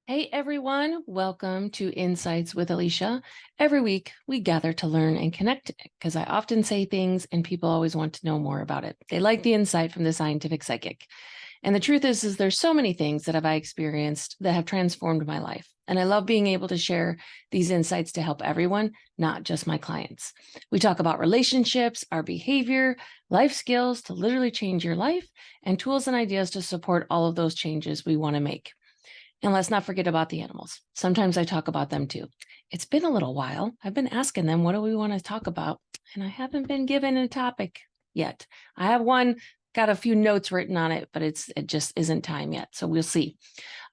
Hey everyone, welcome to Insights with Alicia. Every week we gather to learn and connect because I often say things and people always want to know more about it. They like the insight from the scientific psychic. And the truth is there's so many things that I experienced that have transformed my life. And I love being able to share these insights to help everyone, not just my clients. We talk about relationships, our behavior, life skills to literally change your life, and tools and ideas to support all of those changes we want to make. And let's not forget about the animals. Sometimes I talk about them too. It's been a little while. I've been asking them, what do we want to talk about? And I haven't been given a topic yet. I have one, got a few notes written on it, but it just isn't time yet. So we'll see.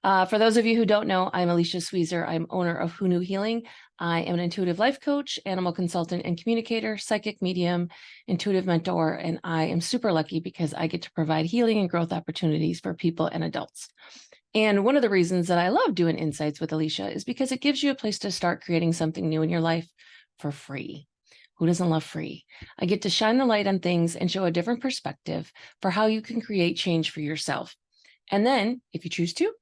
For those of you who don't know, I'm Alicia I. I'm owner of Who Knew Healing. I am an intuitive life coach, animal consultant and communicator, psychic medium, intuitive mentor, and I am super lucky because I get to provide healing and growth opportunities for people and adults. And one of the reasons that I love doing Insights with Alicia is because it gives you a place to start creating something new in your life for free. Who doesn't love free? I get to shine the light on things and show a different perspective for how you can create change for yourself. And then, if you choose to,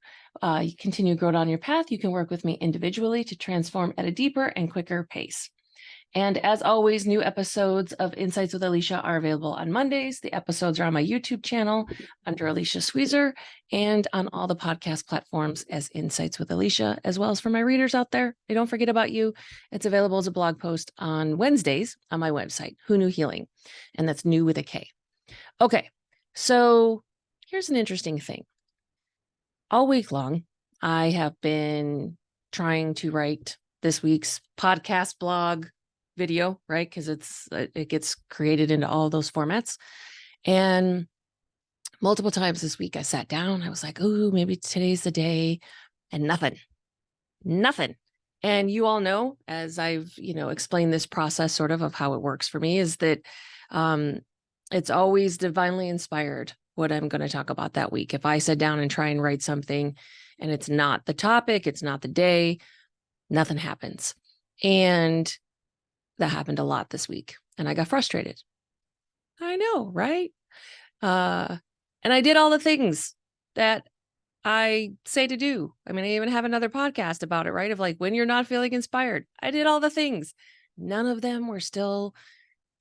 you continue growing on your path, you can work with me individually to transform at a deeper and quicker pace. And as always, new episodes of Insights with Alicia are available on Mondays. The episodes are on my YouTube channel under Alicia Sweezer and on all the podcast platforms as Insights with Alicia, as well as for my readers out there. I don't forget about you. It's available as a blog post on Wednesdays on my website, Who Knew Healing, and that's new with a K. Okay, so here's an interesting thing. All week long, I have been trying to write this week's podcast blog video, right? Because it gets created into all those formats. And multiple times this week I sat down, I was like, oh, maybe today's the day, and nothing. And you all know, as I've, explained this process sort of how it works for me, is that it's always divinely inspired what I'm going to talk about that week. If I sit down and try and write something and it's not the topic, it's not the day, nothing happens. And that happened a lot this week, and I got frustrated. I know, right? And I did all the things that I say to do. I mean, I even have another podcast about it, right? Of like, when you're not feeling inspired, I did all the things. None of them were still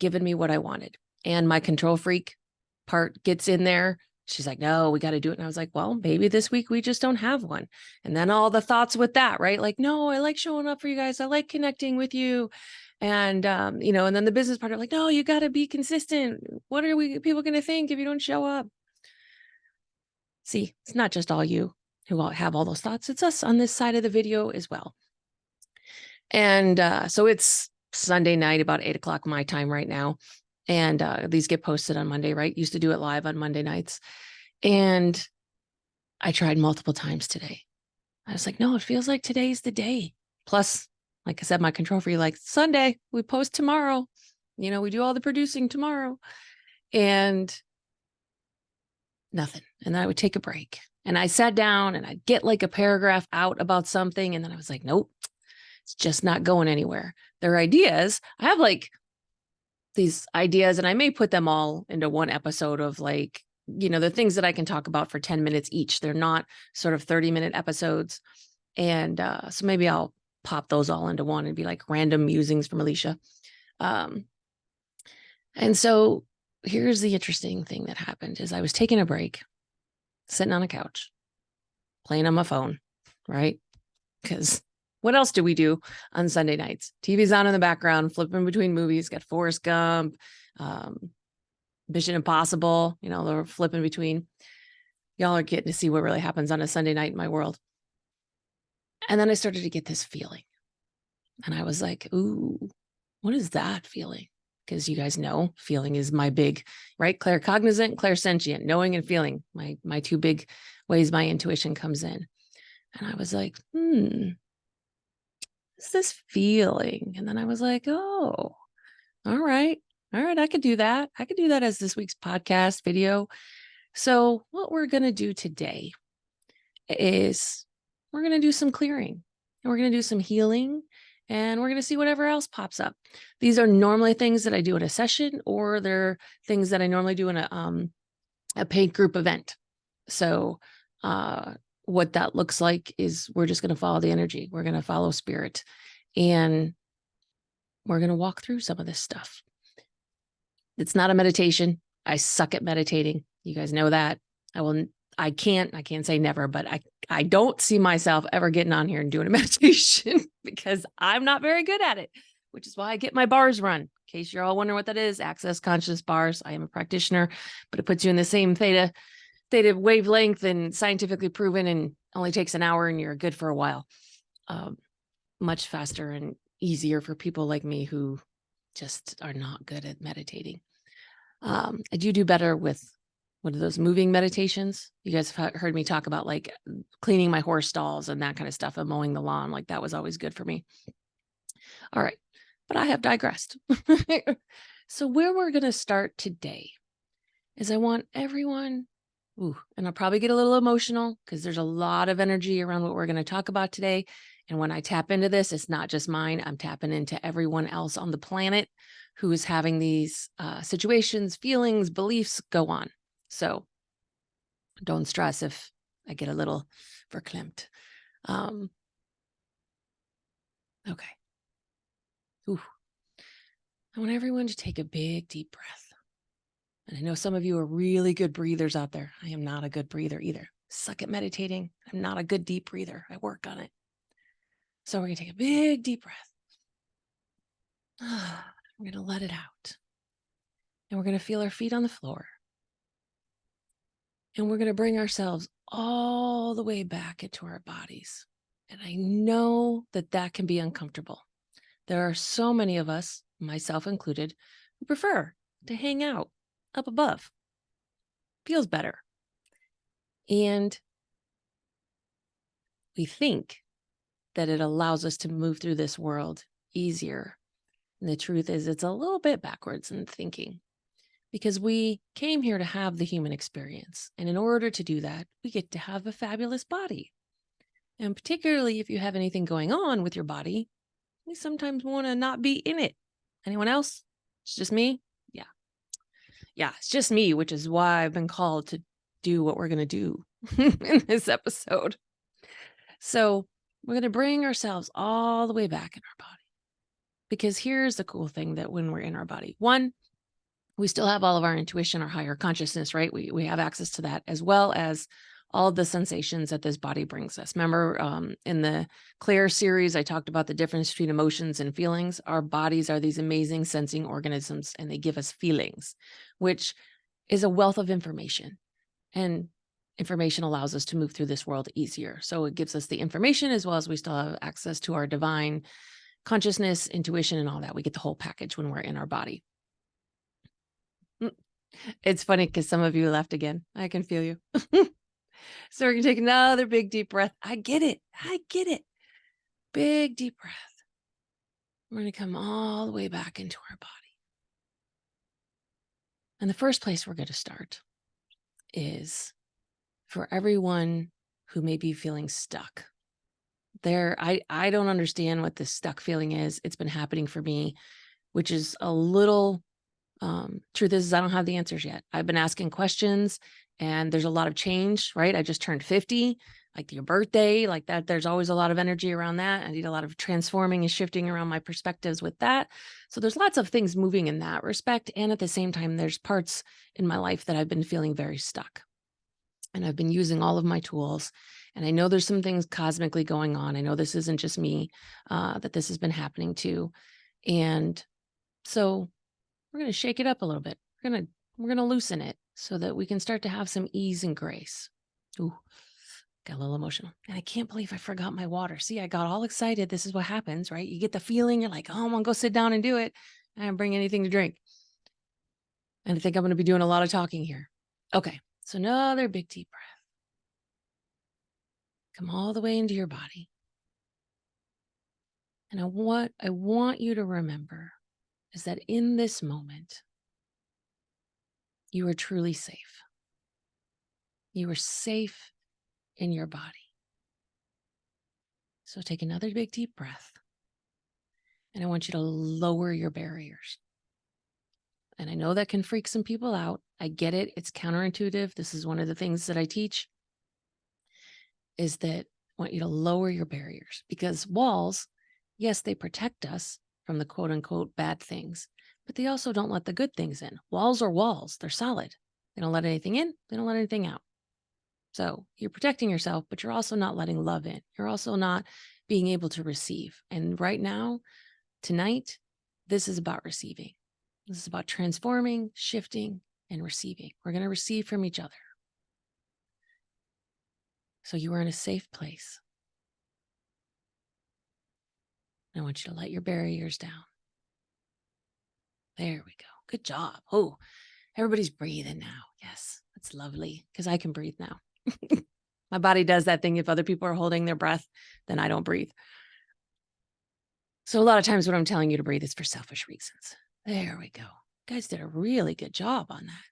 giving me what I wanted. And my control freak part gets in there. She's like, no, we got to do it. And I was like, well, maybe this week we just don't have one. And then all the thoughts with that, right? Like, no, I like showing up for you guys. I like connecting with you. And, and then the business part of like, no, you got to be consistent. What are people going to think if you don't show up? See, it's not just all you who all have all those thoughts. It's us on this side of the video as well. And so it's Sunday night, about 8:00 my time right now. And these get posted on Monday, right? Used to do it live on Monday nights. And I tried multiple times today. I was like, no, it feels like today's the day. Plus, like I said, my control freak, like, Sunday, we post tomorrow. We do all the producing tomorrow. And nothing. And then I would take a break. And I sat down and I'd get like a paragraph out about something. And then I was like, nope, it's just not going anywhere. They're ideas. I have like these ideas, and I may put them all into one episode of like, the things that I can talk about for 10 minutes each. They're not sort of 30-minute episodes. And so maybe I'll pop those all into one and be like random musings from Alicia. And so here's the interesting thing that happened is I was taking a break, sitting on a couch, playing on my phone, right? Because what else do we do on Sunday nights? TV's on in the background, flipping between movies, got Forrest Gump, Mission Impossible, they're flipping between. Y'all are getting to see what really happens on a Sunday night in my world. And then I started to get this feeling. And I was like, ooh, what is that feeling? Because you guys know feeling is my big, right? Claircognizant, clairsentient, knowing and feeling, my two big ways my intuition comes in. And I was like, what's this feeling? And then I was like, oh, all right, I could do that. I could do that as this week's podcast video. So what we're going to do today is we're going to do some clearing, and we're going to do some healing, and we're going to see whatever else pops up. These are normally things that I do at a session, or they're things that I normally do in a paid group event. So what that looks like is we're just going to follow the energy. We're going to follow spirit, and we're going to walk through some of this stuff. It's not a meditation. I suck at meditating. You guys know that. I can't say never, but I don't see myself ever getting on here and doing a meditation because I'm not very good at it, which is why I get my bars run. In case you're all wondering what that is, access conscious bars. I am a practitioner, but it puts you in the same theta wavelength and scientifically proven, and only takes an hour, and you're good for a while. Much faster and easier for people like me who just are not good at meditating. I do better with one of those moving meditations. You guys have heard me talk about like cleaning my horse stalls and that kind of stuff and mowing the lawn. Like that was always good for me. All right, but I have digressed. So where we're going to start today is I want everyone, and I'll probably get a little emotional because there's a lot of energy around what we're going to talk about today. And when I tap into this, it's not just mine. I'm tapping into everyone else on the planet who is having these situations, feelings, beliefs go on. So don't stress if I get a little verklempt. Okay. I want everyone to take a big, deep breath. And I know some of you are really good breathers out there. I am not a good breather either. Suck at meditating. I'm not a good deep breather. I work on it. So we're going to take a big, deep breath. We're going to let it out. And we're going to feel our feet on the floor. And we're going to bring ourselves all the way back into our bodies. And I know that that can be uncomfortable. There are so many of us, myself included, who prefer to hang out up above. Feels better. And we think that it allows us to move through this world easier. And the truth is, it's a little bit backwards in thinking, because we came here to have the human experience. And in order to do that, we get to have a fabulous body. And particularly if you have anything going on with your body, we sometimes want to not be in it. Anyone else? It's just me? Yeah, it's just me, which is why I've been called to do what we're going to do in this episode. So we're going to bring ourselves all the way back in our body. Because here's the cool thing, that when we're in our body, one, we still have all of our intuition, our higher consciousness, right? We have access to that, as well as all of the sensations that this body brings us. Remember, in the Clear series, I talked about the difference between emotions and feelings. Our bodies are these amazing sensing organisms, and they give us feelings, which is a wealth of information. And information allows us to move through this world easier. So it gives us the information, as well as we still have access to our divine consciousness, intuition, and all that. We get the whole package when we're in our body. It's funny because some of you left again. I can feel you. So we're going to take another big, deep breath. I get it. Big, deep breath. We're going to come all the way back into our body. And the first place we're going to start is for everyone who may be feeling stuck. I don't understand what this stuck feeling is. It's been happening for me, which is a little, truth is I don't have the answers yet. I've been asking questions, and there's a lot of change, right? I just turned 50, like your birthday, like that. There's always a lot of energy around that. I need a lot of transforming and shifting around my perspectives with that. So there's lots of things moving in that respect. And at the same time, there's parts in my life that I've been feeling very stuck. And I've been using all of my tools. And I know there's some things cosmically going on. I know this isn't just me, that this has been happening to. And so we're going to shake it up a little bit. We're going to loosen it so that we can start to have some ease and grace. Ooh, got a little emotional. And I can't believe I forgot my water. See, I got all excited. This is what happens, right? You get the feeling, you're like, oh, I'm going to go sit down and do it. I didn't bring anything to drink. And I think I'm going to be doing a lot of talking here. Okay, so another big deep breath. Come all the way into your body. And what I want you to remember is that in this moment, you are truly safe. You are safe in your body. So take another big deep breath. And I want you to lower your barriers. And I know that can freak some people out. I get it. It's counterintuitive. This is one of the things that I teach. is that I want you to lower your barriers, because walls, yes, they protect us from the quote unquote bad things, but they also don't let the good things in. Walls are walls, they're solid. They don't let anything in, they don't let anything out. So you're protecting yourself, but you're also not letting love in. You're also not being able to receive. And right now, tonight, this is about receiving. This is about transforming, shifting, and receiving. We're going to receive from each other. So you are in a safe place. I want you to let your barriers down. There we go. Good job. Oh, everybody's breathing now. Yes, that's lovely, because I can breathe now. My body does that thing. If other people are holding their breath, then I don't breathe. So a lot of times when I'm telling you to breathe, it's for selfish reasons. There we go. You guys did a really good job on that.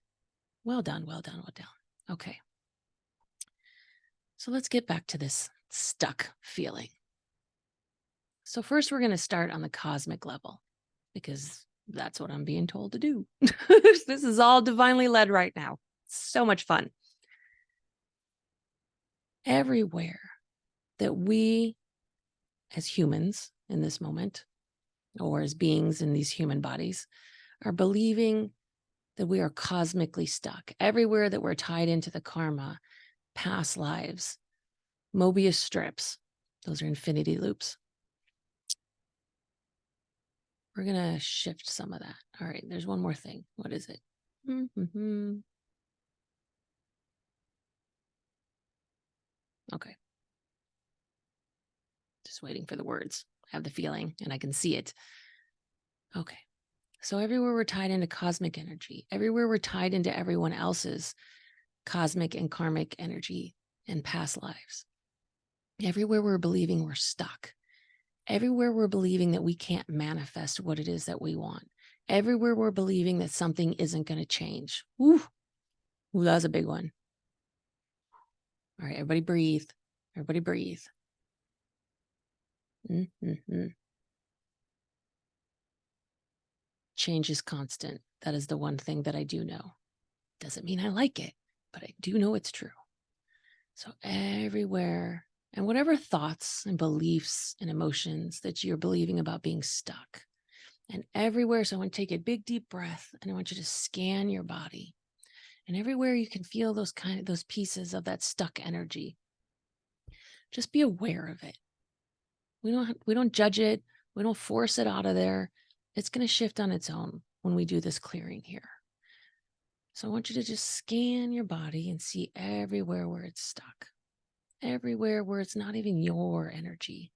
Well done, well done, well done. Okay. So let's get back to this stuck feeling. So first we're going to start on the cosmic level, because that's what I'm being told to do. This is all divinely led right now. So much fun. Everywhere that we as humans in this moment, or as beings in these human bodies, are believing that we are cosmically stuck, everywhere that we're tied into the karma, past lives, Mobius strips, those are infinity loops. We're going to shift some of that. All right, there's one more thing. What is it? Okay. Just waiting for the words. I have the feeling and I can see it. Okay. So everywhere we're tied into cosmic energy, everywhere we're tied into everyone else's cosmic and karmic energy and past lives, everywhere we're believing we're stuck, everywhere we're believing that we can't manifest what it is that we want, everywhere we're believing that something isn't going to change. Ooh, that was a big one. All right, everybody breathe. Everybody breathe. Change is constant. That is the one thing that I do know. Doesn't mean I like it, but I do know it's true. So everywhere, and whatever thoughts and beliefs and emotions that you're believing about being stuck, and everywhere. So I want to take a big deep breath, and I want you to scan your body, and everywhere you can feel those pieces of that stuck energy, just be aware of it. We don't judge it. We don't force it out of there. It's going to shift on its own when we do this clearing here. So I want you to just scan your body and see everywhere where it's stuck, everywhere where it's not even your energy,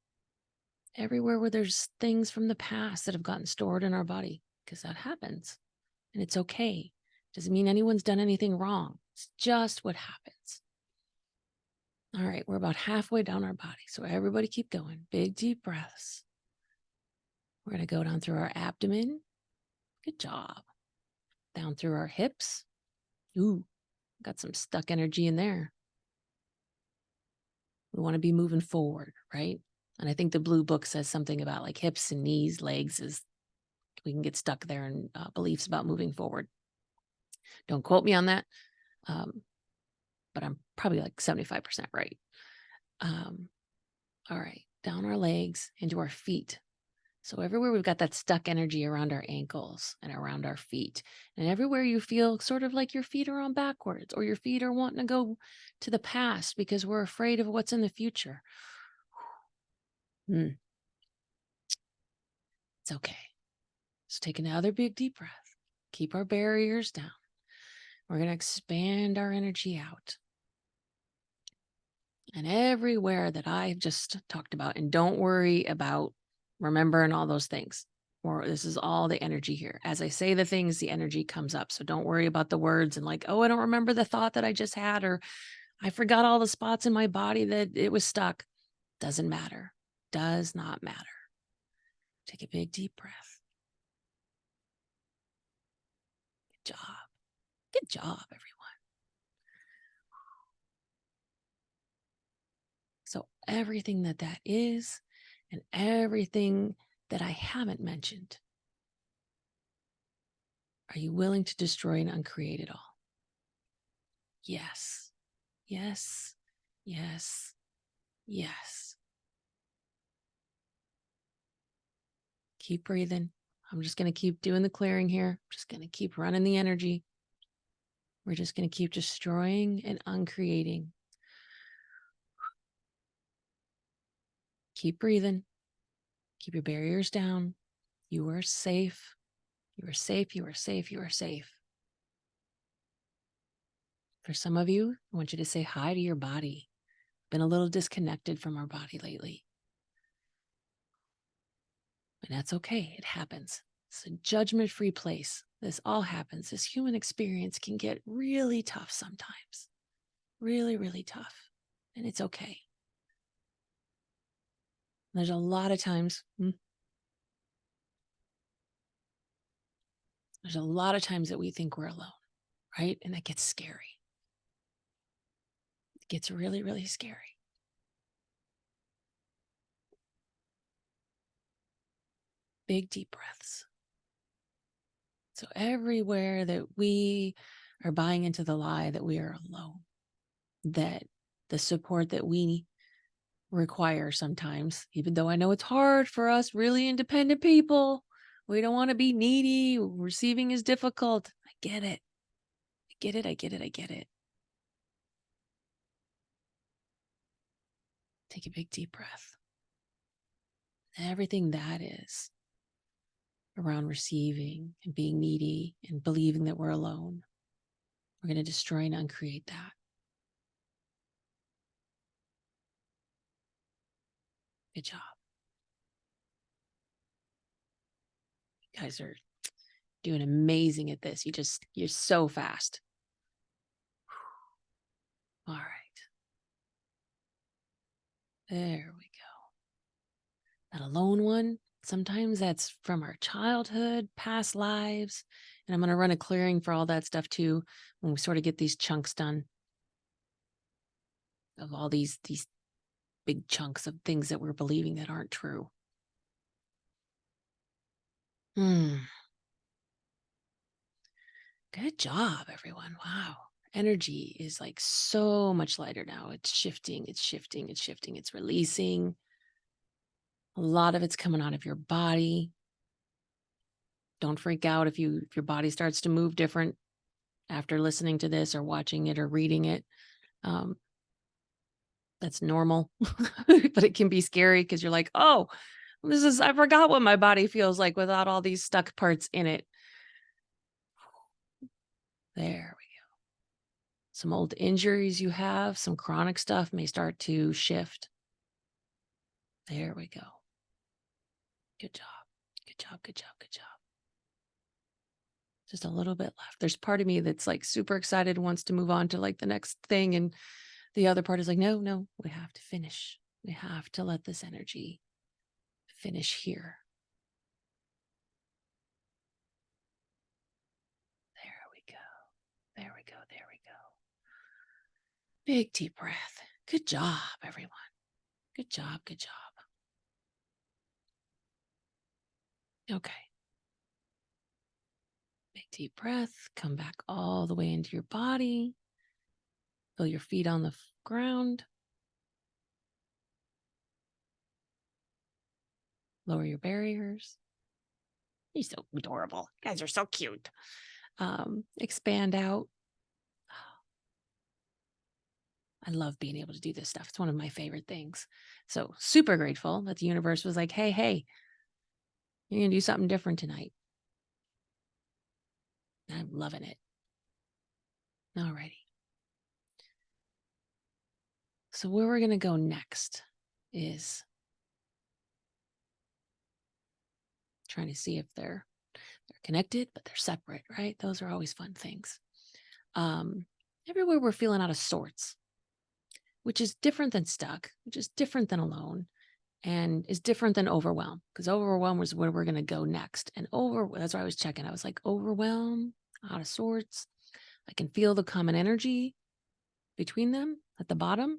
everywhere where there's things from the past that have gotten stored in our body, because that happens and it's okay. Doesn't mean anyone's done anything wrong. It's just what happens. All right, we're about halfway down our body. So everybody keep going. Big, deep breaths. We're going to go down through our abdomen. Good job. Down through our hips. Ooh, got some stuck energy in there. We want to be moving forward, right? And I think the blue book says something about like hips and knees, legs, is we can get stuck there in beliefs about moving forward. Don't quote me on that, but I'm probably like 75% right. All right, down our legs into our feet. So everywhere we've got that stuck energy around our ankles and around our feet, and everywhere you feel sort of like your feet are on backwards, or your feet are wanting to go to the past because we're afraid of what's in the future. It's okay. Let's take another big deep breath. Keep our barriers down. We're going to expand our energy out. And everywhere that I've just talked about, and don't worry about remembering all those things, or this is all the energy here. As I say the things, the energy comes up. So don't worry about the words and like, oh, I don't remember the thought that I just had, or I forgot all the spots in my body that it was stuck. Doesn't matter. Does not matter. Take a big deep breath. Good job. Good job, everyone. So everything that is, and everything that I haven't mentioned, are you willing to destroy and uncreate it all? Yes, yes, yes, Yes. Keep breathing. I'm just going to keep doing the clearing here. Just going to keep running the energy. We're just going to keep destroying and uncreating. Keep breathing. Keep your barriers down. You are safe. You are safe. You are safe. You are safe. For some of you, I want you to say hi to your body. Been a little disconnected from our body lately. And that's okay. It happens. It's a judgment-free place. This all happens. This human experience can get really tough sometimes. Really, really tough. And it's okay. There's a lot of times, that we think we're alone, right? And that gets scary. It gets really, really scary. Big, deep breaths. So everywhere that we are buying into the lie that we are alone, that the support that we require sometimes, even though I know it's hard for us really independent people, we don't want to be needy. Receiving is difficult. I get it. I get it. I get it. I get it. Take a big deep breath. Everything that is around receiving and being needy and believing that we're alone, we're going to destroy and uncreate that. Good job. You guys are doing amazing at this. You're so fast. All right. There we go. That alone one, sometimes that's from our childhood, past lives. And I'm going to run a clearing for all that stuff too, when we sort of get these chunks done of all these big chunks of things that we're believing that aren't true. Good job, everyone. Wow. Energy is like so much lighter now. It's shifting, it's shifting, it's shifting, it's releasing. A lot of it's coming out of your body. Don't freak out if your body starts to move different after listening to this or watching it or reading it. That's normal, but it can be scary because you're like, oh, I forgot what my body feels like without all these stuck parts in it. There we go. Some old injuries you have, some chronic stuff may start to shift. There we go. Good job. Good job. Good job. Good job. Just a little bit left. There's part of me that's like super excited, wants to move on to like the next thing. And the other part is like, no, we have to finish. We have to let this energy finish here. There we go. There we go. There we go. Big deep breath. Good job, everyone. Good job. Good job. Okay. Big deep breath. Come back all the way into your body. Feel your feet on the ground. Lower your barriers. You're so adorable. You guys are so cute. Expand out. I love being able to do this stuff. It's one of my favorite things. So super grateful that the universe was like, hey, you're going to do something different tonight. I'm loving it. Alrighty. So where we're going to go next is trying to see if they're connected, but they're separate, right? Those are always fun things. Everywhere we're feeling out of sorts, which is different than stuck, which is different than alone, and is different than overwhelm, because overwhelm was where we're going to go next. And that's why I was checking. I was like, overwhelm, out of sorts. I can feel the common energy between them at the bottom,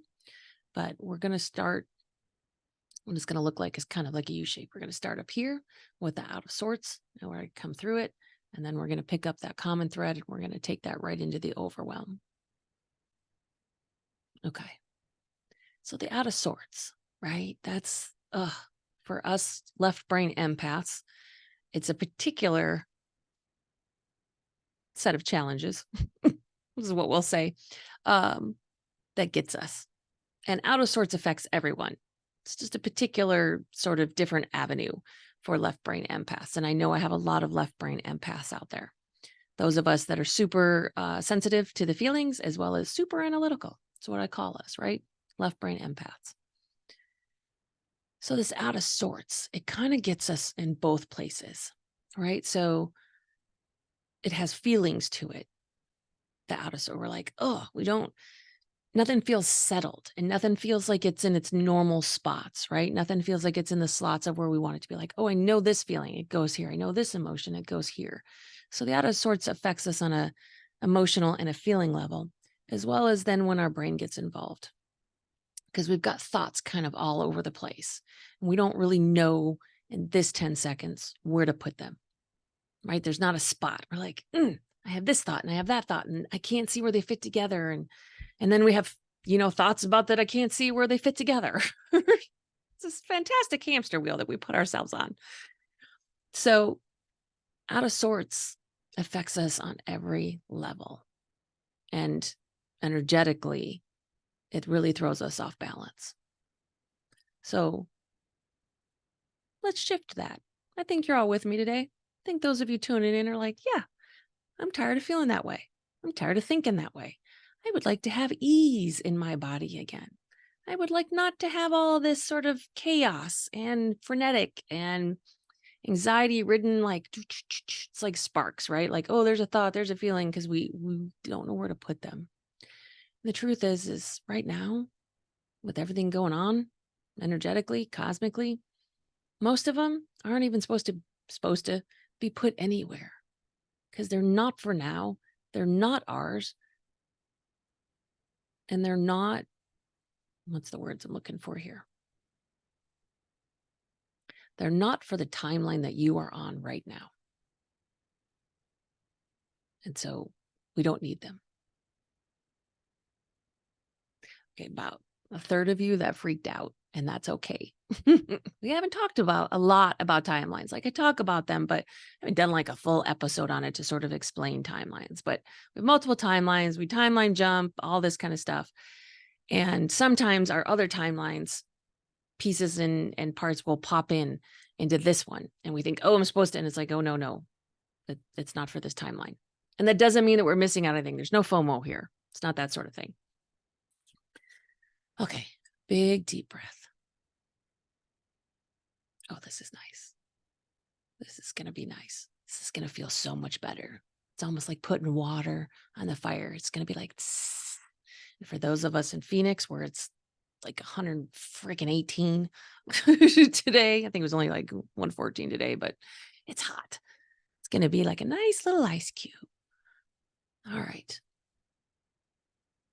but we're going to start. What it's going to look like is kind of like a U shape. We're going to start up here with the out of sorts, and we're going to come through it. And then we're going to pick up that common thread, and we're going to take that right into the overwhelm. Okay. So the out of sorts, right? That's for us left brain empaths, it's a particular set of challenges. This is what we'll say, that gets us. And out of sorts affects everyone. It's just a particular sort of different avenue for left brain empaths. And I know I have a lot of left brain empaths out there. Those of us that are super sensitive to the feelings as well as super analytical. That's what I call us, right? Left brain empaths. So this out of sorts, it kind of gets us in both places, right? So it has feelings to it. The out of sort, we're like, oh, nothing feels settled and nothing feels like it's in its normal spots, right? Nothing feels like it's in the slots of where we want it to be. Like, oh, I know this feeling, it goes here. I know this emotion, it goes here. So the out of sorts affects us on a emotional and a feeling level, as well as then when our brain gets involved. Because we've got thoughts kind of all over the place. And we don't really know in this 10 seconds where to put them, right? There's not a spot. We're like, I have this thought and I have that thought and I can't see where they fit together. And then we have, thoughts about that I can't see where they fit together. It's this fantastic hamster wheel that we put ourselves on. So out of sorts affects us on every level. And energetically, it really throws us off balance. So let's shift that. I think you're all with me today. I think those of you tuning in are like, yeah, I'm tired of feeling that way. I'm tired of thinking that way. I would like to have ease in my body again. I would like not to have all this sort of chaos and frenetic and anxiety ridden, like it's like sparks, right? Like, oh, there's a thought, there's a feeling, because we don't know where to put them. The truth is right now, with everything going on energetically, cosmically, most of them aren't even supposed to be put anywhere, because they're not for now. They're not ours. And they're not, what's the words I'm looking for here? They're not for the timeline that you are on right now. And so we don't need them. Okay, about a third of you that freaked out, and that's okay. We haven't talked about a lot about timelines. Like I talk about them, but I haven't done like a full episode on it to sort of explain timelines. But we have multiple timelines, we timeline jump, all this kind of stuff. And sometimes our other timelines, pieces and parts will pop into this one. And we think, oh, I'm supposed to. And it's like, oh, no, it's not for this timeline. And that doesn't mean that we're missing out on anything. There's no FOMO here. It's not that sort of thing. Okay, big deep breath. Oh, this is nice. This is going to be nice. This is going to feel so much better. It's almost like putting water on the fire. It's going to be like, tss. And for those of us in Phoenix where it's like 118 today, I think it was only like 114 today, but it's hot. It's going to be like a nice little ice cube. All right.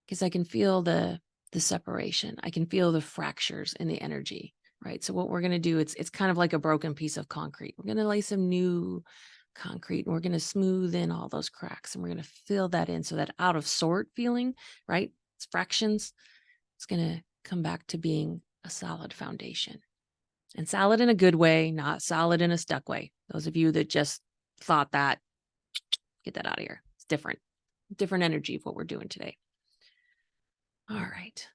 Because I can feel the separation. I can feel the fractures in the energy, right? So what we're going to do, it's kind of like a broken piece of concrete. We're going to lay some new concrete and we're going to smooth in all those cracks and we're going to fill that in. So that out of sort feeling, right? It's fractions. It's going to come back to being a solid foundation, and solid in a good way, not solid in a stuck way. Those of you that just thought that, get that out of here. It's different energy of what we're doing today. All right.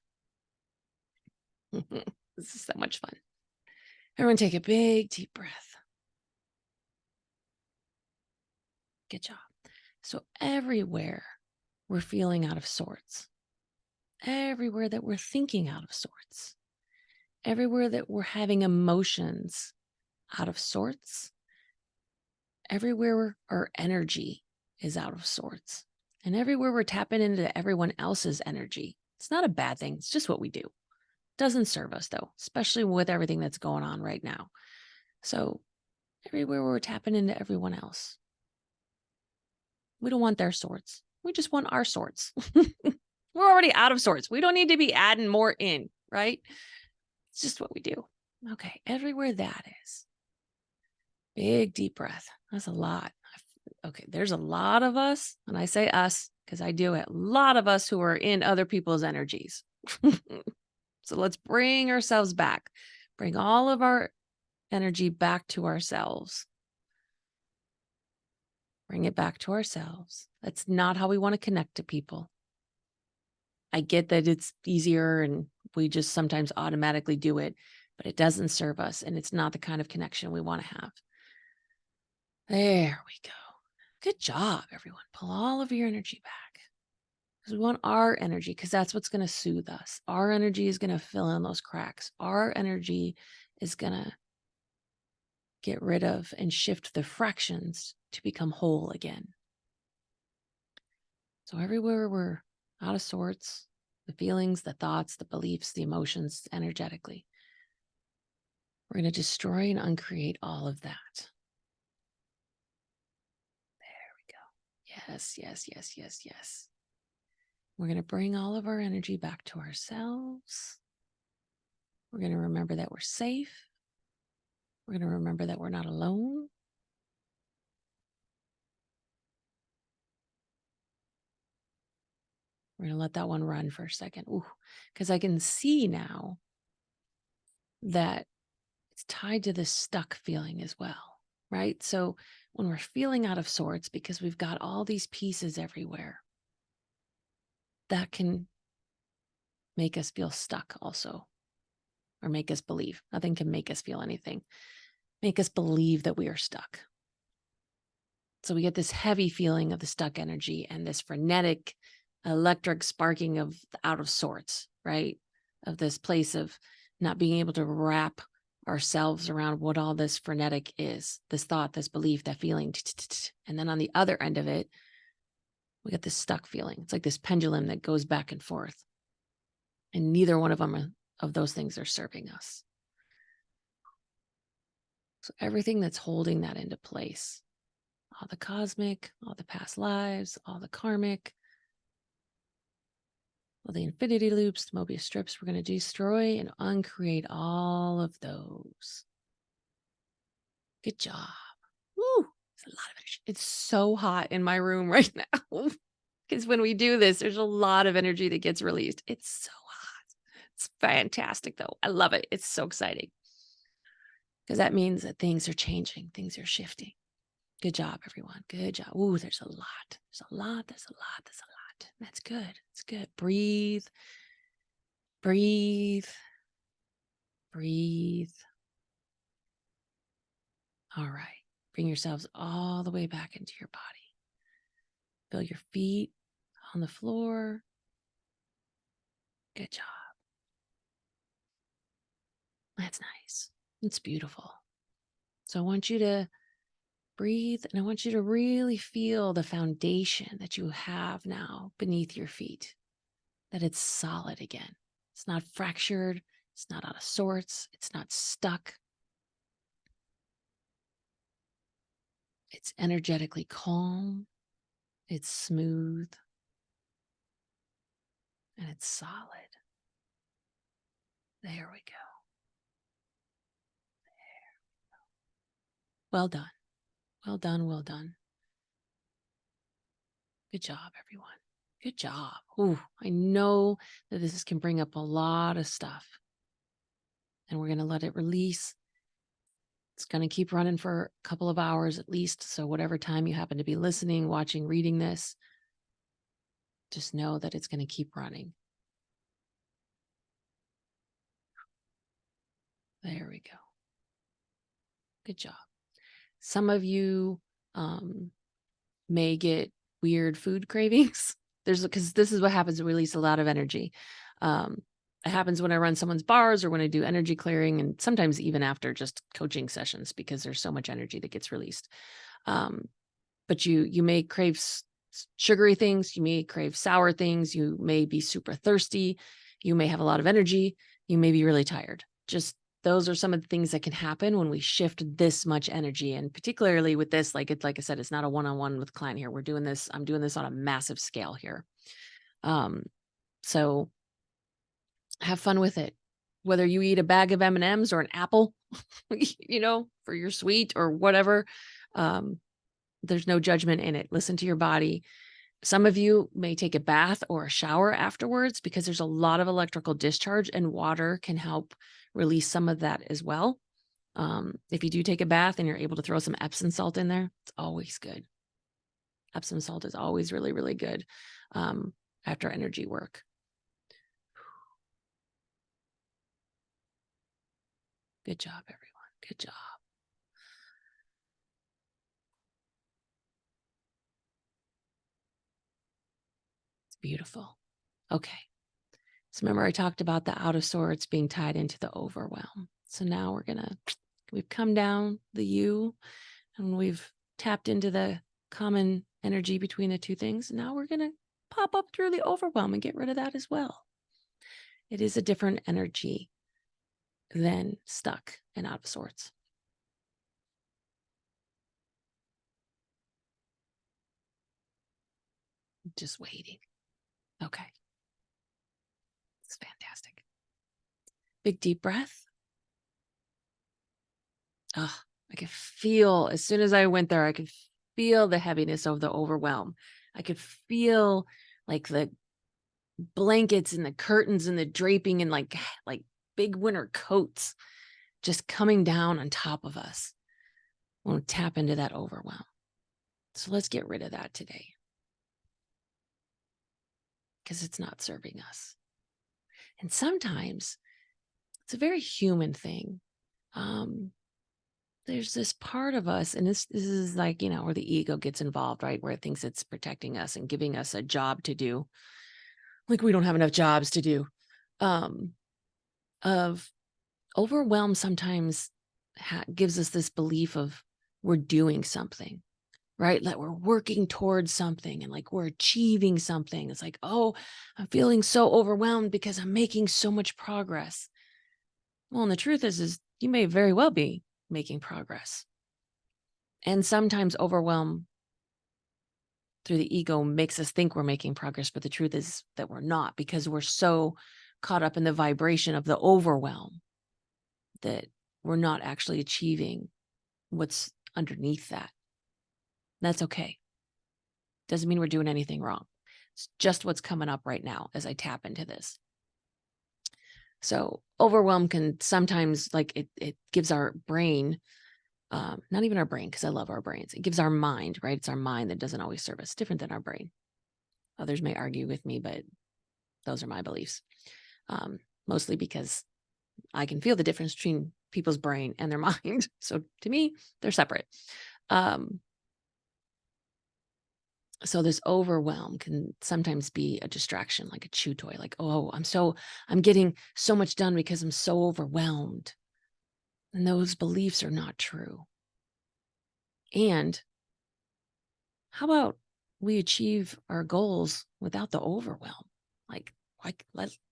This is so much fun. Everyone take a big deep breath. Good job. So everywhere we're feeling out of sorts, everywhere that we're thinking out of sorts, everywhere that we're having emotions out of sorts, everywhere our energy is out of sorts, and everywhere we're tapping into everyone else's energy. It's not a bad thing. It's just what we do. Doesn't serve us though, especially with everything that's going on right now. So everywhere we're tapping into everyone else, we don't want their sorts. We just want our sorts. We're already out of sorts. We don't need to be adding more in, right? It's just what we do. Okay, everywhere that is. Big deep breath. That's a lot. Okay, there's a lot of us, and I say us because I do it. A lot of us who are in other people's energies. So let's bring ourselves back. Bring all of our energy back to ourselves. Bring it back to ourselves. That's not how we want to connect to people. I get that it's easier and we just sometimes automatically do it, but it doesn't serve us and it's not the kind of connection we want to have. There we go. Good job, everyone. Pull all of your energy back. Because we want our energy, because that's what's going to soothe us. Our energy is going to fill in those cracks. Our energy is going to get rid of and shift the fractions to become whole again. So everywhere we're out of sorts, the feelings, the thoughts, the beliefs, the emotions, energetically, we're going to destroy and uncreate all of that. There we go. Yes, yes, yes, yes, yes. We're going to bring all of our energy back to ourselves. We're going to remember that we're safe. We're going to remember that we're not alone. We're going to let that one run for a second. Ooh, because I can see now that it's tied to this stuck feeling as well, right? So when we're feeling out of sorts because we've got all these pieces everywhere, that can make us feel stuck also, or make us believe. Nothing can make us feel anything. Make us believe that we are stuck. So we get this heavy feeling of the stuck energy and this frenetic electric sparking of the out of sorts, right? Of this place of not being able to wrap ourselves around what all this frenetic is, this thought, this belief, that feeling. And then on the other end of it, we get this stuck feeling. It's like this pendulum that goes back and forth. And neither one of them of those things are serving us. So everything that's holding that into place, all the cosmic, all the past lives, all the karmic, all the infinity loops, the Mobius strips, we're going to destroy and uncreate all of those. Good job. Woo! It's a lot of energy. It's so hot in my room right now. Because when we do this, there's a lot of energy that gets released. It's so hot. It's fantastic, though. I love it. It's so exciting. Because that means that things are changing. Things are shifting. Good job, everyone. Good job. Ooh, there's a lot. There's a lot. There's a lot. There's a lot. That's good. It's good. Breathe. Breathe. Breathe. All right. Bring yourselves all the way back into your body. Feel your feet on the floor. Good job. That's nice. It's beautiful. So I want you to breathe and I want you to really feel the foundation that you have now beneath your feet, that it's solid again. It's not fractured. It's not out of sorts. It's not stuck. It's energetically calm. It's smooth. And it's solid. There we go. Well done. Well done. Well done. Good job, everyone. Good job. Ooh, I know that this can bring up a lot of stuff. And we're going to let it release. It's going to keep running for a couple of hours at least. So whatever time you happen to be listening, watching, reading this, just know that it's going to keep running. There we go. Good job. Some of you may get weird food cravings. Because this is what happens to release a lot of energy. It happens when I run someone's bars or when I do energy clearing, and sometimes even after just coaching sessions, because there's so much energy that gets released. But you may crave sugary things. You may crave sour things. You may be super thirsty. You may have a lot of energy. You may be really tired. Just those are some of the things that can happen when we shift this much energy. And particularly with this, like I said, it's not a one-on-one with client here. I'm doing this on a massive scale here. So have fun with it. Whether you eat a bag of M&Ms or an apple, for your sweet or whatever, there's no judgment in it. Listen to your body Some of you may take a bath or a shower afterwards because there's a lot of electrical discharge, and water can help release some of that as well. If you do take a bath and you're able to throw some Epsom salt in there, it's always good. Epsom salt is always really, really good after energy work. Good job, everyone. Good job. It's beautiful. Okay. So remember I talked about the out of sorts being tied into the overwhelm. So now we've come down the U and we've tapped into the common energy between the two things. Now we're going to pop up through the overwhelm and get rid of that as well. It is a different energy than stuck and out of sorts. Just waiting. Okay. It's fantastic. Big deep breath. Oh, I could feel, as soon as I went there, I could feel the heaviness of the overwhelm. I could feel like the blankets and the curtains and the draping and like big winter coats just coming down on top of us when we tap into that overwhelm. So let's get rid of that today because it's not serving us. And sometimes it's a very human thing. There's this part of us, and this is like, where the ego gets involved, right? Where it thinks it's protecting us and giving us a job to do. Like we don't have enough jobs to do. Of overwhelm sometimes gives us this belief of we're doing something, right? Like we're working towards something and like we're achieving something. It's like, oh, I'm feeling so overwhelmed because I'm making so much progress. Well, and the truth is you may very well be making progress. And sometimes overwhelm through the ego makes us think we're making progress, but the truth is that we're not, because we're so caught up in the vibration of the overwhelm that we're not actually achieving what's underneath that. That's okay. Doesn't mean we're doing anything wrong. It's just what's coming up right now as I tap into this. So overwhelm can sometimes, like it gives our brain, not even our brain, because I love our brains. It gives our mind, right? It's our mind that doesn't always serve us, different than our brain. Others may argue with me, but those are my beliefs. Mostly because I can feel the difference between people's brain and their mind. So to me, they're separate. So this overwhelm can sometimes be a distraction, like a chew toy, like, oh, I'm getting so much done because I'm so overwhelmed. And those beliefs are not true. And how about we achieve our goals without the overwhelm? Like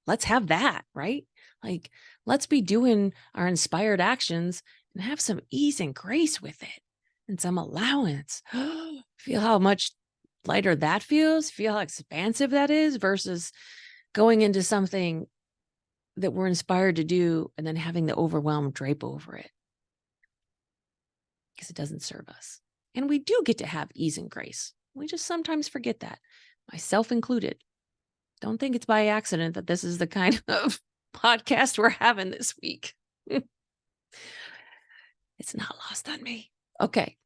let's have that, right? Like, let's be doing our inspired actions and have some ease and grace with it and some allowance. Feel how much lighter that feels. Feel how expansive that is versus going into something that we're inspired to do and then having the overwhelm drape over it because it doesn't serve us. And we do get to have ease and grace. We just sometimes forget that, myself included. Don't think it's by accident that this is the kind of podcast we're having this week. It's not lost on me. Okay.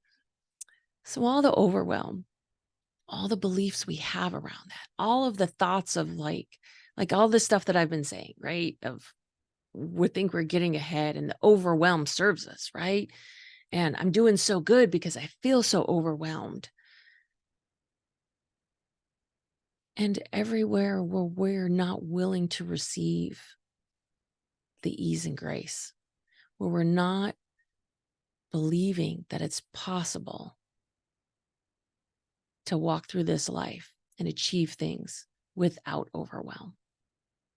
So all the overwhelm, all the beliefs we have around that, all of the thoughts of like all the stuff that I've been saying, right? Of we think we're getting ahead and the overwhelm serves us, right? And I'm doing so good because I feel so overwhelmed. And everywhere where we're not willing to receive the ease and grace, where we're not believing that it's possible to walk through this life and achieve things without overwhelm,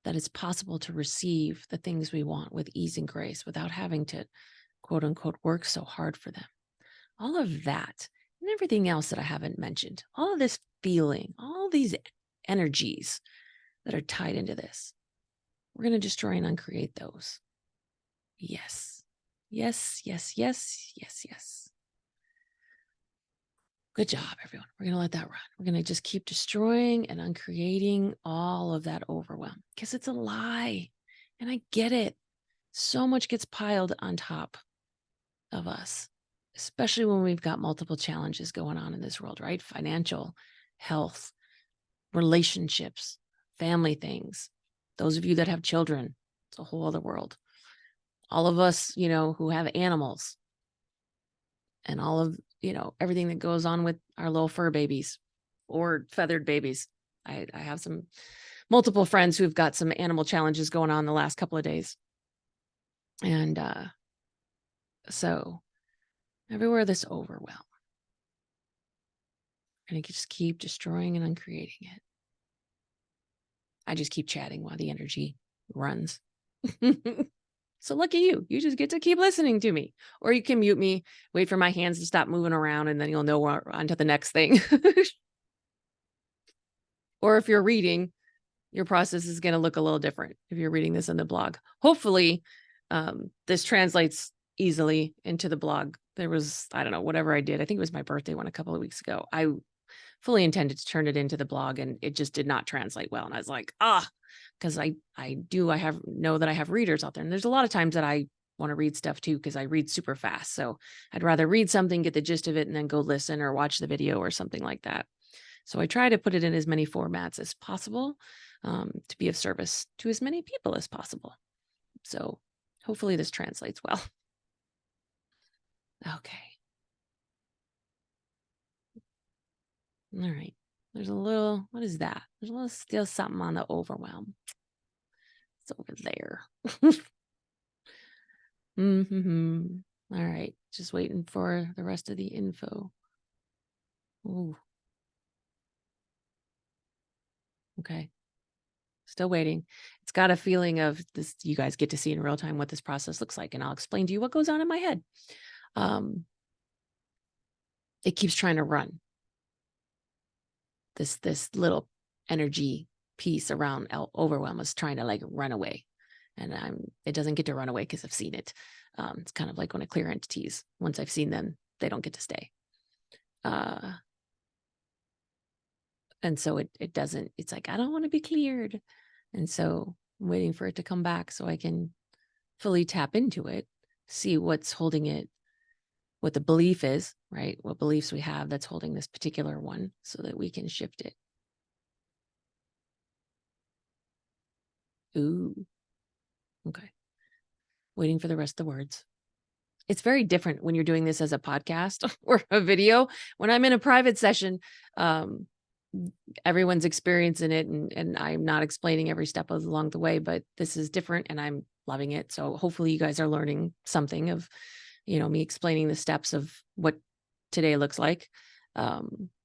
that it's possible to receive the things we want with ease and grace without having to, quote unquote, work so hard for them. All of that and everything else that I haven't mentioned, all of this feeling, all these energies that are tied into this, we're going to destroy and uncreate those. Yes. Yes, yes, yes, yes, yes. Good job, everyone. We're going to let that run. We're going to just keep destroying and uncreating all of that overwhelm because it's a lie. And I get it. So much gets piled on top of us, especially when we've got multiple challenges going on in this world, right? Financial, health, relationships, family things. Those of you that have children, it's a whole other world. All of us, who have animals and all of, everything that goes on with our little fur babies or feathered babies. I have some multiple friends who've got some animal challenges going on the last couple of days. And so everywhere this overwhelm, and I can just keep destroying and uncreating it. I just keep chatting while the energy runs. So lucky you. You just get to keep listening to me. Or you can mute me, wait for my hands to stop moving around, and then you'll know we're on to the next thing. Or if you're reading, your process is going to look a little different if you're reading this in the blog. Hopefully, this translates easily into the blog. There was, I don't know, whatever I did. I think it was my birthday one a couple of weeks ago. I fully intended to turn it into the blog, and it just did not translate well. And I was like, because I know that I have readers out there. And there's a lot of times that I want to read stuff too, because I read super fast. So I'd rather read something, get the gist of it, and then go listen or watch the video or something like that. So I try to put it in as many formats as possible to be of service to as many people as possible. So hopefully this translates well. Okay. All right. There's a little, what is that? There's a little still something on the overwhelm. It's over there. All right. Just waiting for the rest of the info. Ooh. Okay. Still waiting. It's got a feeling of this. You guys get to see in real time what this process looks like, and I'll explain to you what goes on in my head. It keeps trying to run. This little energy piece around overwhelm is trying to like run away, and it doesn't get to run away because I've seen it. It's kind of like when I clear entities. Once I've seen them, they don't get to stay. And so it doesn't. It's like I don't want to be cleared, and so I'm waiting for it to come back so I can fully tap into it, see what's holding it, what the belief is, right? What beliefs we have that's holding this particular one so that we can shift it. Ooh. Okay. Waiting for the rest of the words. It's very different when you're doing this as a podcast or a video. When I'm in a private session, everyone's experiencing it and I'm not explaining every step along the way, but this is different and I'm loving it. So hopefully you guys are learning something of, me explaining the steps of what today looks like. It's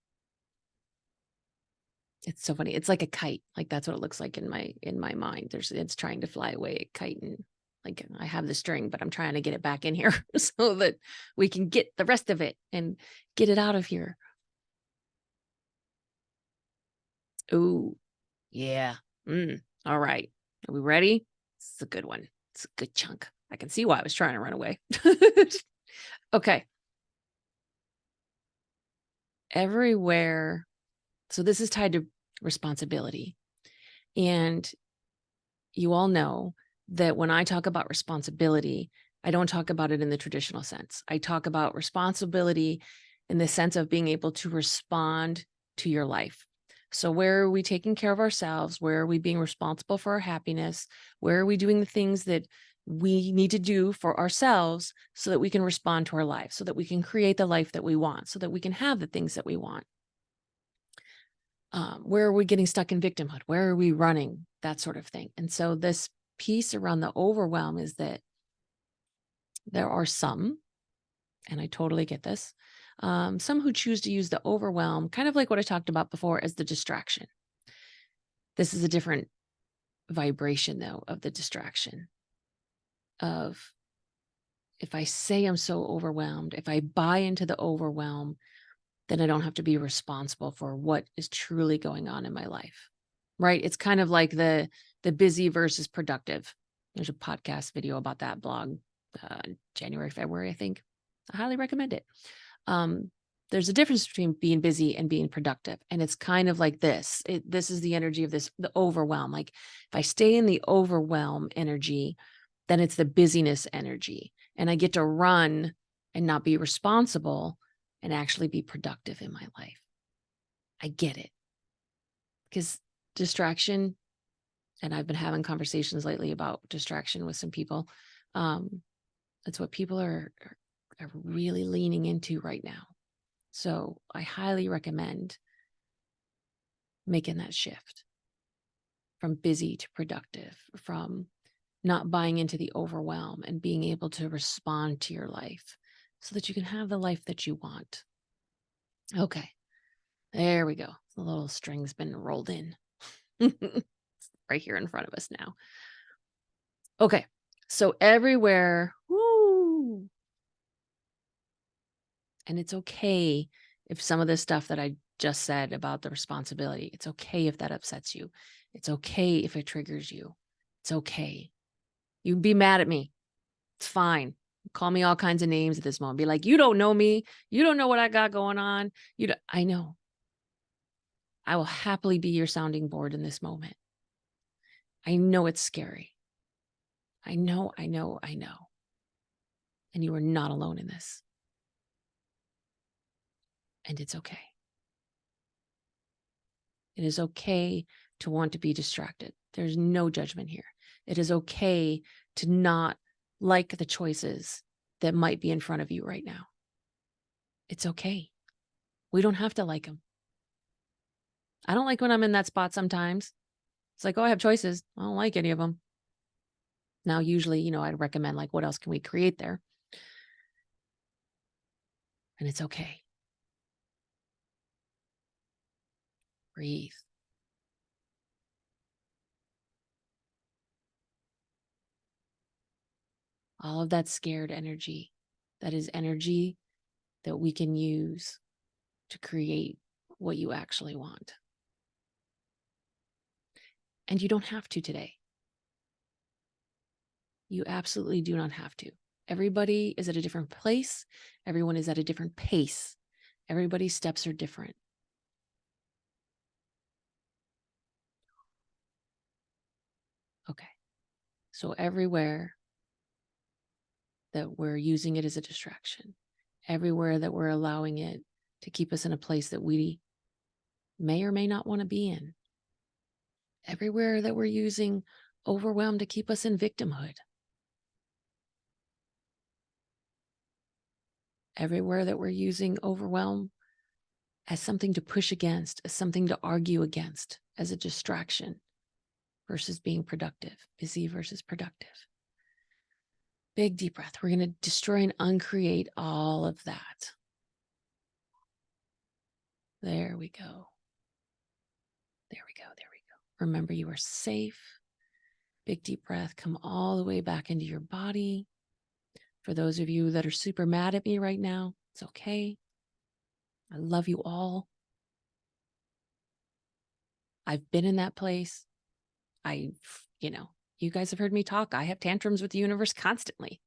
so funny. It's like a kite. Like that's what it looks like in my mind. It's trying to fly away, a kite, and like I have the string, but I'm trying to get it back in here so that we can get the rest of it and get it out of here. Ooh, yeah. All right. Are we ready? It's a good one. It's a good chunk. I can see why I was trying to run away. Okay. Everywhere. So this is tied to responsibility. And you all know that when I talk about responsibility, I don't talk about it in the traditional sense. I talk about responsibility in the sense of being able to respond to your life. So where are we taking care of ourselves? Where are we being responsible for our happiness? Where are we doing the things that we need to do for ourselves so that we can respond to our life, so that we can create the life that we want, so that we can have the things that we want? Where are we getting stuck in victimhood? Where are we running? That sort of thing. And so this piece around the overwhelm is that there are some, and I totally get this, some who choose to use the overwhelm, kind of like what I talked about before, as the distraction. This is a different vibration, though, of the distraction of if I say I'm so overwhelmed, if I buy into the overwhelm, then I don't have to be responsible for what is truly going on in my life, right? It's kind of like the busy versus productive. There's a podcast video about that blog, January, February, I think. I highly recommend it. there's a difference between being busy and being productive. And it's kind of like this. This is the energy of the overwhelm. Like if I stay in the overwhelm energy, then it's the busyness energy. And I get to run and not be responsible and actually be productive in my life. I get it. Because distraction, and I've been having conversations lately about distraction with some people. That's what people are really leaning into right now. So I highly recommend making that shift from busy to productive, from not buying into the overwhelm and being able to respond to your life so that you can have the life that you want. Okay, there we go. The little string's been rolled in right here in front of us now. Okay, so everywhere, woo, and it's okay if some of this stuff that I just said about the responsibility, it's okay if that upsets you. It's okay if it triggers you. It's okay. You can be mad at me. It's fine. Call me all kinds of names at this moment. Be like, you don't know me. You don't know what I got going on. I know. I will happily be your sounding board in this moment. I know it's scary. I know. And you are not alone in this. And it's okay. It is okay to want to be distracted. There's no judgment here. It is okay to not like the choices that might be in front of you right now. It's okay. We don't have to like them. I don't like when I'm in that spot sometimes. It's like, oh, I have choices. I don't like any of them. Now, usually, I'd recommend like, what else can we create there? And it's okay. Breathe. All of that scared energy, that is energy that we can use to create what you actually want. And you don't have to today. You absolutely do not have to. Everybody is at a different place. Everyone is at a different pace. Everybody's steps are different. Okay. So everywhere that we're using it as a distraction, everywhere that we're allowing it to keep us in a place that we may or may not want to be in, everywhere that we're using overwhelm to keep us in victimhood, everywhere that we're using overwhelm as something to push against, as something to argue against, as a distraction versus being productive, busy versus productive. Big deep breath. We're going to destroy and uncreate all of that. There we go. There we go. There we go. Remember, you are safe. Big deep breath. Come all the way back into your body. For those of you that are super mad at me right now, it's okay. I love you all. I've been in that place. You guys have heard me talk. I have tantrums with the universe constantly.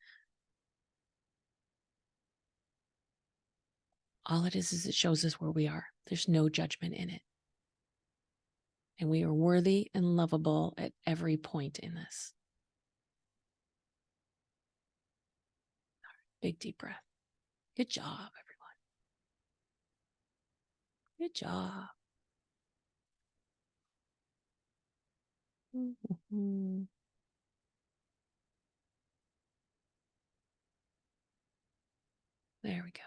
All it is it shows us where we are. There's no judgment in it. And we are worthy and lovable at every point in this. Big deep breath. Good job, everyone. Good job. Mm-hmm. There we go.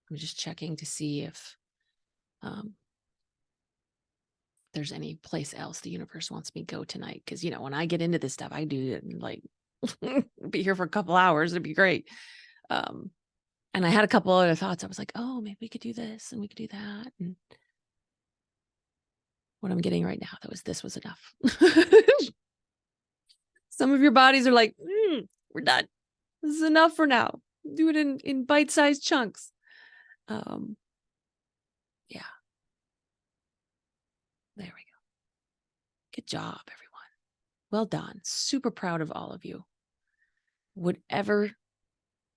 I'm just checking to see if there's any place else the universe wants me to go tonight. Because, when I get into this stuff, I do it like be here for a couple hours. It'd be great. And I had a couple other thoughts. I was like, oh, maybe we could do this and we could do that. And what I'm getting right now, this was enough. Some of your bodies are like, we're done. This is enough for now. Do it in bite-sized chunks. Yeah. There we go. Good job, everyone. Well done. Super proud of all of you. Whatever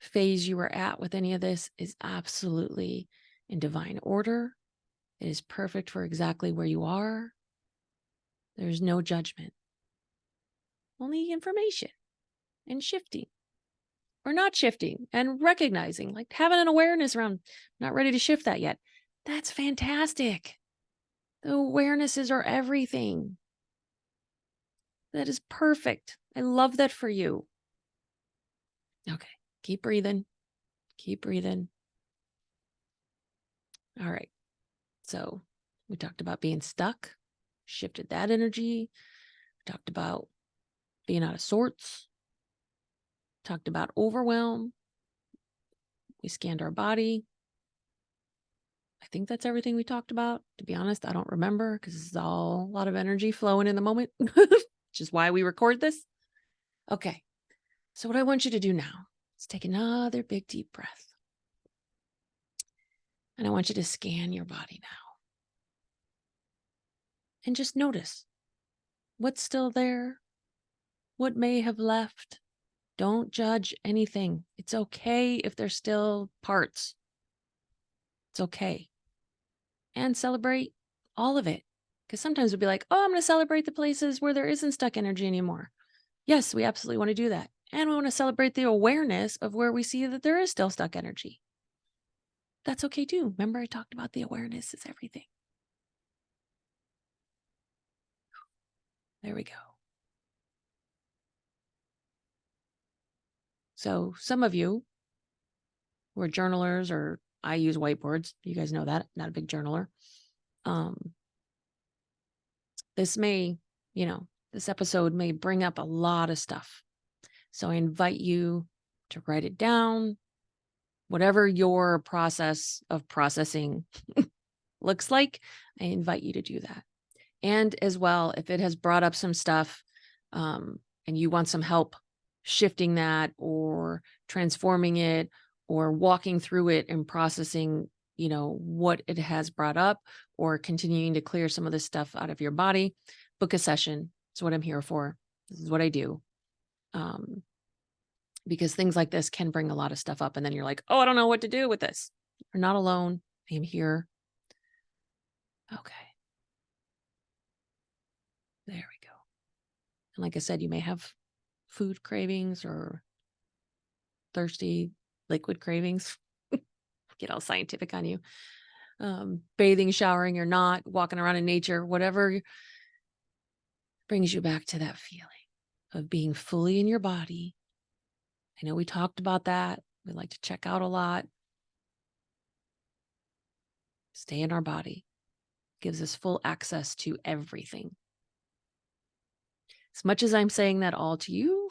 phase you are at with any of this is absolutely in divine order. It is perfect for exactly where you are. There's no judgment, only information and shifting or not shifting and recognizing, like having an awareness around, not ready to shift that yet. That's fantastic. The awarenesses are everything. That is perfect. I love that for you. Okay. Keep breathing. Keep breathing. All right. So we talked about being stuck, shifted that energy. We talked about being out of sorts, talked about overwhelm. We scanned our body. I think that's everything we talked about. To be honest, I don't remember because it's all a lot of energy flowing in the moment, which is why we record this. Okay. So what I want you to do now is take another big deep breath. And I want you to scan your body now. And just notice what's still there, what may have left. Don't judge anything. It's okay if there's still parts. It's okay. And celebrate all of it. Because sometimes we'll be like, oh, I'm going to celebrate the places where there isn't stuck energy anymore. Yes, we absolutely want to do that. And we want to celebrate the awareness of where we see that there is still stuck energy. That's okay too. Remember, I talked about the awareness is everything. There we go. So some of you who are journalers, or I use whiteboards. You guys know that. Not a big journaler. This may, this episode may bring up a lot of stuff. So I invite you to write it down. Whatever your process of processing looks like, I invite you to do that. And as well, if it has brought up some stuff and you want some help shifting that or transforming it or walking through it and processing, what it has brought up or continuing to clear some of this stuff out of your body, book a session. It's what I'm here for. This is what I do. Because things like this can bring a lot of stuff up. And then you're like, oh, I don't know what to do with this. You're not alone. I am here. Okay. There we go. And like I said, you may have food cravings or thirsty liquid cravings. Get all scientific on you. Bathing, showering, or not, walking around in nature, whatever brings you back to that feeling of being fully in your body. I know we talked about that. We like to check out a lot. Stay in our body. Gives us full access to everything. As much as I'm saying that all to you,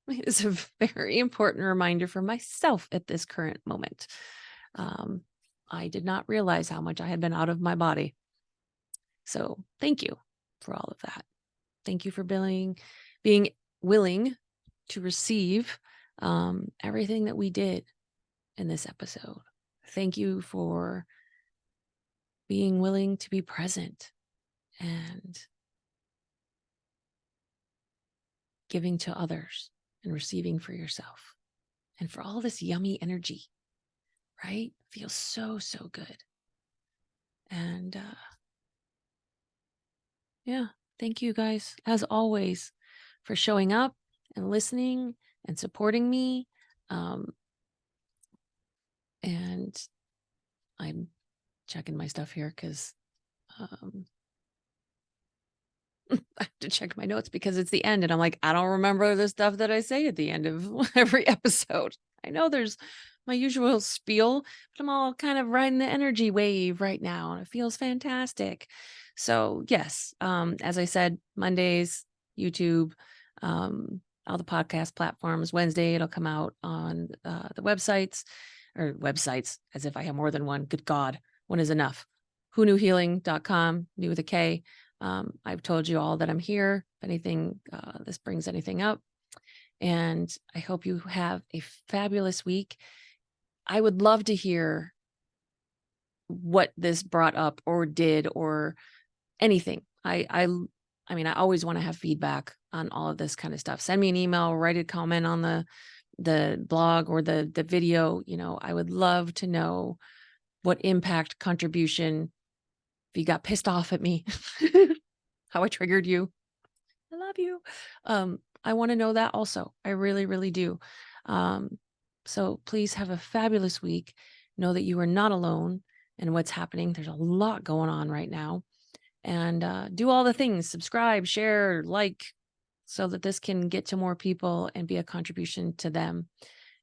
it is a very important reminder for myself at this current moment. I did not realize how much I had been out of my body. So thank you for all of that. Thank you for being willing to receive everything that we did in this episode. Thank you for being willing to be present and giving to others and receiving for yourself and for all this yummy energy, right? Feels so, so good. And yeah, thank you guys, as always, for showing up and listening and supporting me. And I'm checking my stuff here because I have to check my notes because it's the end and I'm like, I don't remember the stuff that I say at the end of every episode. I know there's my usual spiel, but I'm all kind of riding the energy wave right now and it feels fantastic. So yes, as I said, Mondays, YouTube, all the podcast platforms. Wednesday, it'll come out on the websites, as if I have more than one. Good God, one is enough. whonewhealing.com, new with a K. I've told you all that I'm here. If anything, this brings anything up. And I hope you have a fabulous week. I would love to hear what this brought up or did or anything. I mean, I always want to have feedback on all of this kind of stuff. Send me an email, write a comment on the the blog or the video, I would love to know what impact, contribution, if you got pissed off at me, how I triggered you. I love you. I want to know that also. I really, really do. So please have a fabulous week. Know that you are not alone in what's happening. There's a lot going on right now. And do all the things, subscribe, share, like, so that this can get to more people and be a contribution to them.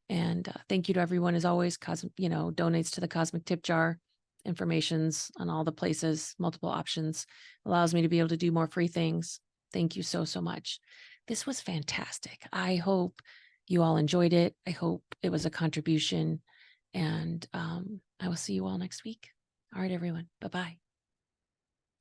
And thank you to everyone, as always, donates to the Cosmic Tip Jar. Information's on all the places, multiple options, allows me to be able to do more free things. Thank you so, so much. This was fantastic. I hope you all enjoyed it. I hope it was a contribution. And I will see you all next week. All right, everyone. Bye-bye.